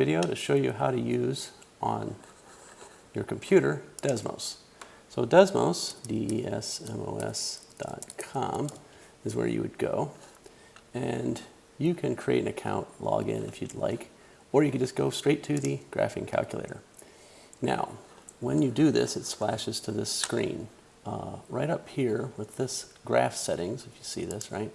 Video to show you how to use on your computer Desmos. So Desmos, Desmos.com is where you would go, and you can create an account, log in if you'd like, or you could just go straight to the graphing calculator. Now, when you do this, it splashes to this screen. Right up here with this graph settings, if you see this, right,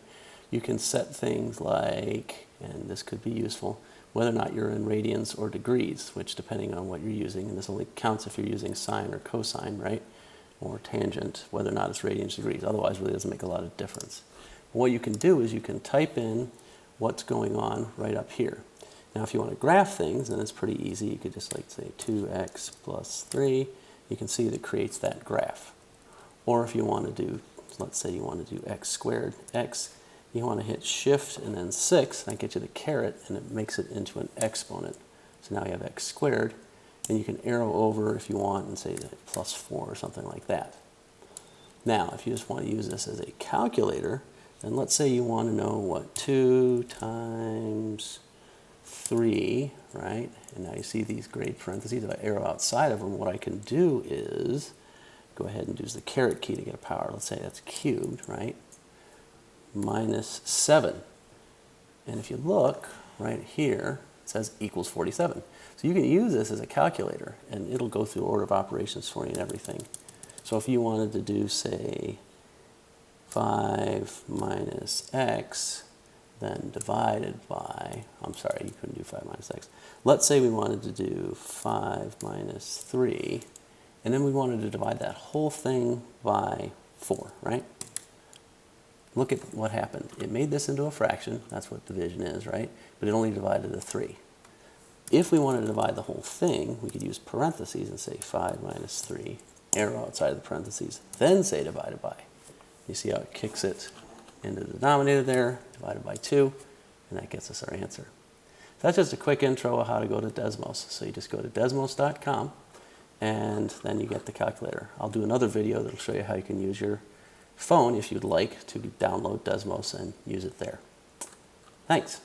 you can set things like, and this could be useful, whether or not you're in radians or degrees, which depending on what you're using, and this only counts if you're using sine or cosine, right, or tangent, whether or not it's radians or degrees. Otherwise, it really doesn't make a lot of difference. But what you can do is you can type in what's going on right up here. Now, if you want to graph things, then it's pretty easy. You could just like say 2x plus 3. You can see that it creates that graph. Or if you want to do, let's say you want to do x squared, x, you want to hit shift and then 6, that gets you the caret, and it makes it into an exponent. So now you have x squared, and you can arrow over if you want and say that plus 4 or something like that. Now, if you just want to use this as a calculator, then let's say you want to know what 2 times 3, right? And now you see these grade parentheses. If I arrow outside of them, what I can do is go ahead and use the caret key to get a power. Let's say that's cubed, right? Minus 7. And if you look right here, it says equals 47. So you can use this as a calculator, and it'll go through order of operations for you and everything. So if you wanted to do, say, 5 minus x, then divided by, I'm sorry, you couldn't do 5 minus x. Let's say we wanted to do 5 minus 3, and then we wanted to divide that whole thing by 4, right? Look at what happened. It made this into a fraction. That's what division is, right? But it only divided the 3. If we wanted to divide the whole thing, we could use parentheses and say 5 minus 3, arrow outside of the parentheses, then say divided by. You see how it kicks it into the denominator there, divided by 2, and that gets us our answer. That's just a quick intro of how to go to Desmos. So you just go to Desmos.com, and then you get the calculator. I'll do another video that will show you how you can use your phone, if you'd like, to download Desmos and use it there. Thanks.